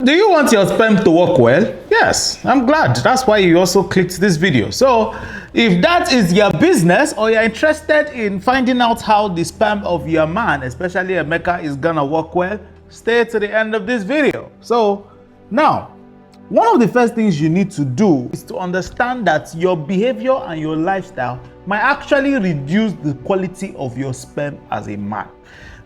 Do you want your sperm to work well? Yes, I'm glad. That's why you also clicked this video. So if that is your business, or you're interested in finding out how the sperm of your man, especially Emeka, is gonna work well, stay to the end of this video. So now, one of the first things you need to do is to understand that your behavior and your lifestyle might actually reduce the quality of your sperm as a man.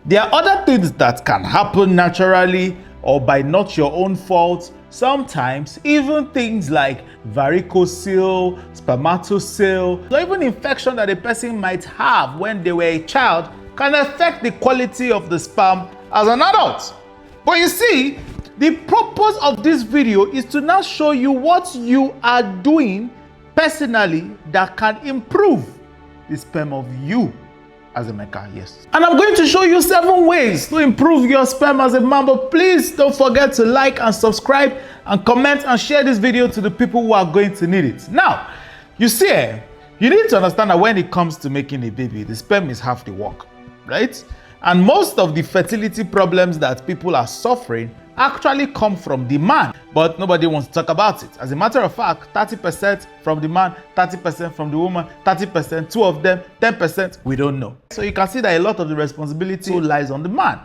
There are other things that can happen naturally or by not your own fault. Sometimes even things like varicocele, spermatocele, or even infection that a person might have when they were a child can affect the quality of the sperm as an adult. But you see, the purpose of this video is to now show you what you are doing personally that can improve the sperm of you as a Emeka, yes. And I'm going to show you 7 ways to improve your sperm as a man, but please don't forget to like and subscribe and comment and share this video to the people who are going to need it. Now, you see, you need to understand that when it comes to making a baby, the sperm is half the work, right? And most of the fertility problems that people are suffering actually come from the man, but nobody wants to talk about it. As a matter of fact, 30% from the man, 30% from the woman, 30%, 2 of them, 10%, we don't know. So you can see that a lot of the responsibility lies on the man.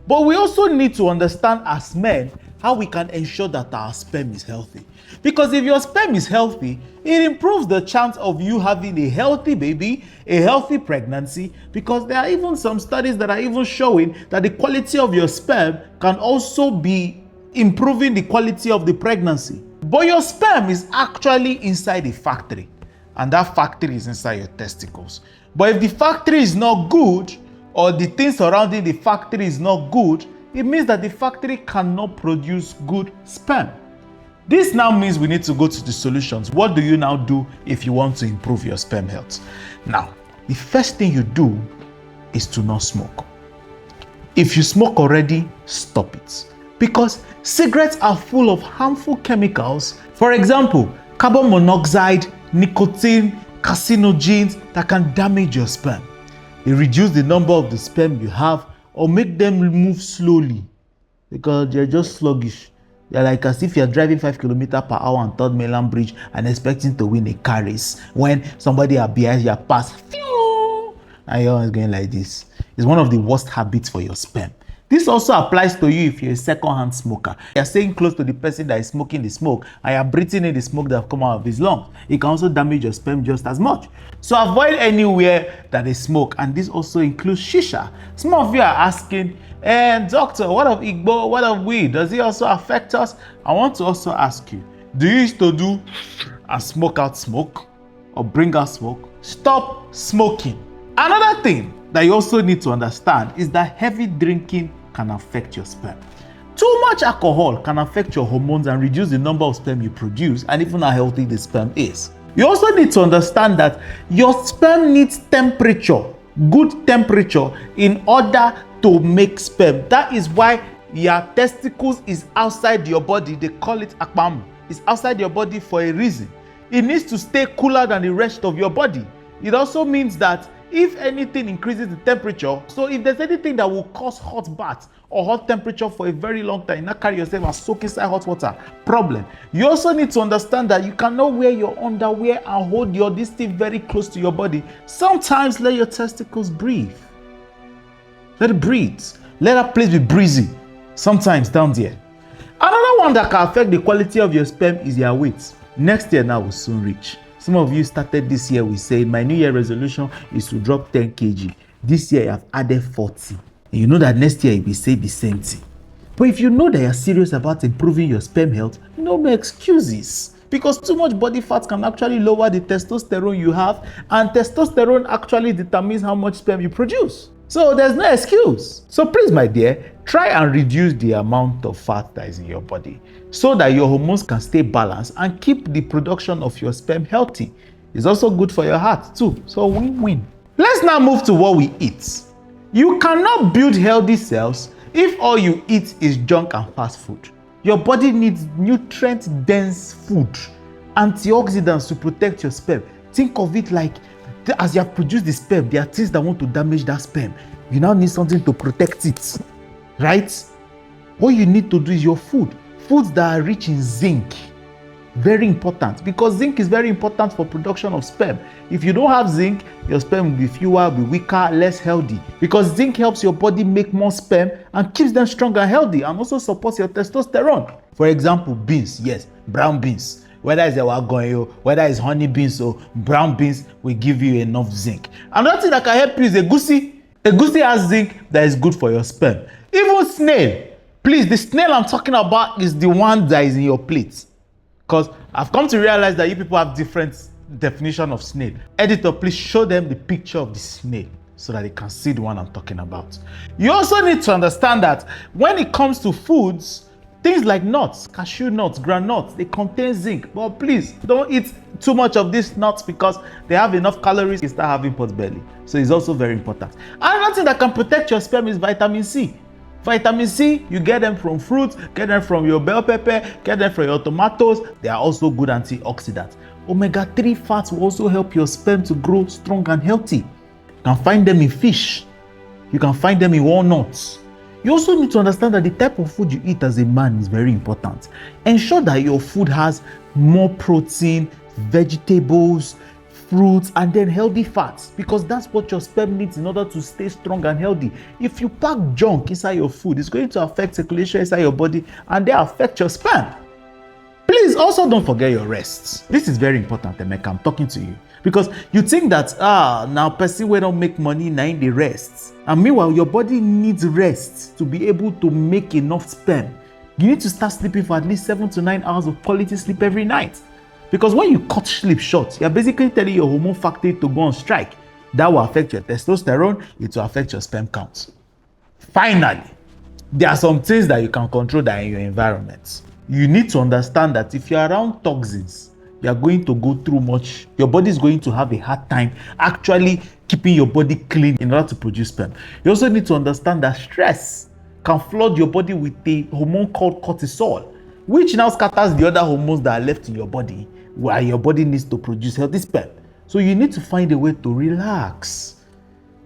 But we also need to understand as men how we can ensure that our sperm is healthy. Because if your sperm is healthy, it improves the chance of you having a healthy baby, a healthy pregnancy, because there are even some studies that are even showing that the quality of your sperm can also be improving the quality of the pregnancy. But your sperm is actually inside a factory, and that factory is inside your testicles. But if the factory is not good, or the things surrounding the factory is not good, it means that the factory cannot produce good sperm. This now means we need to go to the solutions. What do you now do if you want to improve your sperm health? Now, the first thing you do is to not smoke. If you smoke already, stop it. Because cigarettes are full of harmful chemicals. For example, carbon monoxide, nicotine, carcinogens that can damage your sperm. They reduce the number of the sperm you have or make them move slowly because they're just sluggish. They're like as if you're driving 5 km/h on 3rd Mainland Bridge and expecting to win a car race when somebody behind you pass, and you're always going like this. It's one of the worst habits for your sperm. This also applies to you if you're a second-hand smoker. You're staying close to the person that is smoking the smoke and you're breathing in the smoke that come out of his lungs. It can also damage your sperm just as much. So avoid anywhere that they smoke, and this also includes shisha. Some of you are asking, doctor, what of Igbo, what of weed? Does it also affect us? I want to also ask you, do you used to do and smoke out smoke or bring out smoke? Stop smoking. Another thing that you also need to understand is that heavy drinking can affect your sperm. Too much alcohol can affect your hormones and reduce the number of sperm you produce and even how healthy the sperm is. You also need to understand that your sperm needs temperature, good temperature, in order to make sperm. That is why your testicles is outside your body. They call it akpam. It's outside your body for a reason. It needs to stay cooler than the rest of your body. It also means that if anything increases the temperature, so if there's anything that will cause hot bath or hot temperature for a very long time, not carry yourself and soak inside hot water, problem. You also need to understand that you cannot wear your underwear and hold your this thing very close to your body. Sometimes let your testicles breathe. Let it breathe. Let that place be breezy. Sometimes down there. Another one that can affect the quality of your sperm is your weight. Next year now will soon reach. Some of you started this year with saying, my New Year resolution is to drop 10 kg. This year, I've added 40. And you know that next year, you will say the same thing. But if you know that you're serious about improving your sperm health, no excuses. Because too much body fat can actually lower the testosterone you have, and testosterone actually determines how much sperm you produce. So there's no excuse. So please, my dear, try and reduce the amount of fat that is in your body so that your hormones can stay balanced and keep the production of your sperm healthy. It's also good for your heart too. So win-win. Let's now move to what we eat. You cannot build healthy cells if all you eat is junk and fast food. Your body needs nutrient-dense food, antioxidants to protect your sperm. Think of it like as you have produced the sperm, there are things that want to damage that sperm. You now need something to protect it, right? What you need to do is your food. Foods that are rich in zinc, very important, because zinc is very important for production of sperm. If you don't have zinc, your sperm will be fewer, will be weaker, less healthy, because zinc helps your body make more sperm and keeps them strong and healthy, and also supports your testosterone. For example, beans, yes, brown beans, whether it's ewagoyo, whether it's honey beans, or brown beans will give you enough zinc. Another thing that can help you is egusi. Egusi has zinc that is good for your sperm. Even snail, please, the snail I'm talking about is the one that is in your plate. Because I've come to realize that you people have different definition of snail. Editor, please show them the picture of the snail so that they can see the one I'm talking about. You also need to understand that when it comes to foods, things like nuts, cashew nuts, groundnuts, they contain zinc. But please, don't eat too much of these nuts because they have enough calories to start having pot belly. So it's also very important. Another thing that can protect your sperm is vitamin C. Vitamin C, you get them from fruits, get them from your bell pepper, get them from your tomatoes. They are also good antioxidants. Omega-3 fats will also help your sperm to grow strong and healthy. You can find them in fish. You can find them in walnuts. You also need to understand that the type of food you eat as a man is very important. Ensure that your food has more protein, vegetables, fruits, and then healthy fats, because that's what your sperm needs in order to stay strong and healthy. If you pack junk inside your food, it's going to affect circulation inside your body and then affect your sperm. Please also don't forget your rests. This is very important, Emeka. I'm talking to you because you think that now person will not make money now in the rests, and meanwhile your body needs rest to be able to make enough sperm. You need to start sleeping for at least 7 to 9 hours of quality sleep every night. Because when you cut sleep short, you're basically telling your hormone factory to go on strike. That will affect your testosterone, it will affect your sperm count. Finally, there are some things that you can control that are in your environment. You need to understand that if you're around toxins, you're going to go through much. Your body is going to have a hard time actually keeping your body clean in order to produce sperm. You also need to understand that stress can flood your body with a hormone called cortisol, which now scatters the other hormones that are left in your body, where your body needs to produce healthy sperm. So you need to find a way to relax.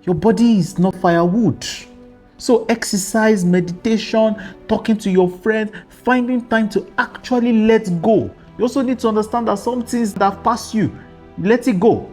Your body is not firewood. So exercise, meditation, talking to your friends, finding time to actually let go. You also need to understand that some things that pass you, let it go.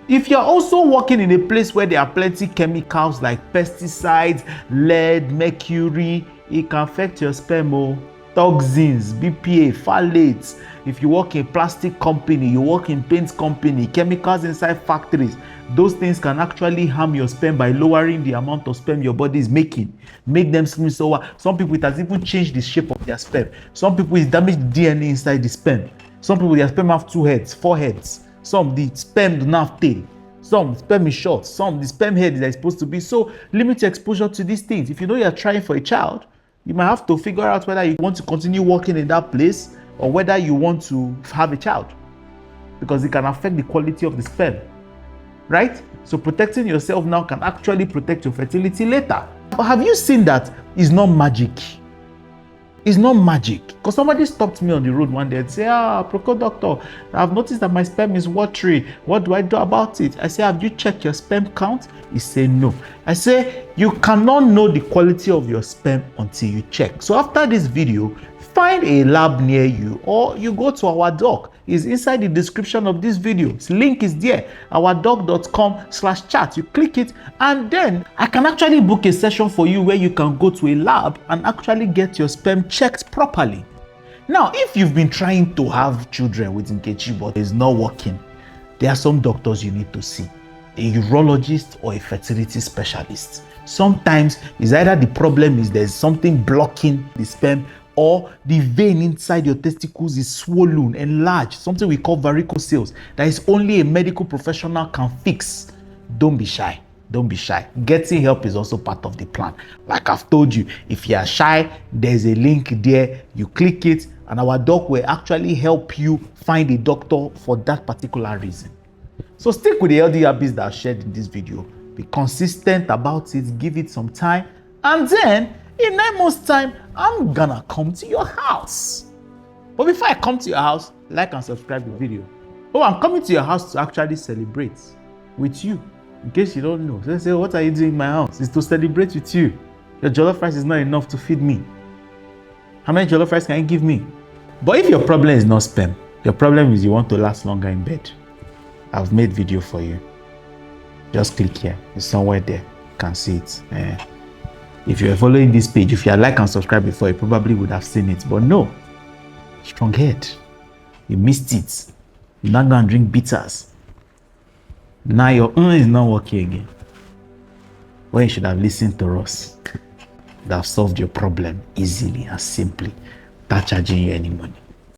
If you're also working in a place where there are plenty chemicals like pesticides, lead, mercury, it can affect your sperm. Toxins, BPA, phthalates. If you work in a plastic company, you work in paint company, chemicals inside factories, those things can actually harm your sperm by lowering the amount of sperm your body is making. Make them seem so. Some people, it has even changed the shape of their sperm. Some people, it's damaged DNA inside the sperm. Some people, their sperm have 2 heads, 4 heads. Some, the sperm do not have tail. Some, sperm is short. Some, the sperm head is supposed to be. So limit your exposure to these things. If you know you're trying for a child, you might have to figure out whether you want to continue working in that place or whether you want to have a child, because it can affect the quality of the sperm, right? So protecting yourself now can actually protect your fertility later. But have you seen that it's not magic? It's not magic. Because somebody stopped me on the road one day and said, Aproko Doctor, I've noticed that my sperm is watery. What do I do about it? I said, have you checked your sperm count? He said, no. I say, you cannot know the quality of your sperm until you check. So after this video, find a lab near you, or you go to our doc. It's inside the description of this video. Its link is there, ourdoc.com/chat. You click it, and then I can actually book a session for you where you can go to a lab and actually get your sperm checked properly. Now, if you've been trying to have children with Nkechi but it's not working, there are some doctors you need to see, a urologist or a fertility specialist. Sometimes it's either the problem is there's something blocking the sperm, or the vein inside your testicles is swollen, enlarged, something we call varicocele, that is only a medical professional can fix. Don't be shy. Don't be shy. Getting help is also part of the plan. Like I've told you, if you are shy, there's a link there. You click it, and our doc will actually help you find a doctor for that particular reason. So stick with the healthy habits that are shared in this video. Be consistent about it. Give it some time, and then in 9 months' time, I'm gonna come to your house. But before I come to your house, like and subscribe the video. Oh, I'm coming to your house to actually celebrate with you. In case you don't know, so say, what are you doing in my house? It's to celebrate with you. Your jollof rice is not enough to feed me. How many jollof rice can you give me? But if your problem is not sperm, your problem is you want to last longer in bed, I've made video for you. Just click here. It's somewhere there. You can see it. If you are following this page, if you are like and subscribe before, you probably would have seen it. But no. Strong head. You missed it. You're not going to drink bitters. Now your is not working again. Well, you should have listened to us. That have solved your problem easily and simply without charging you any money.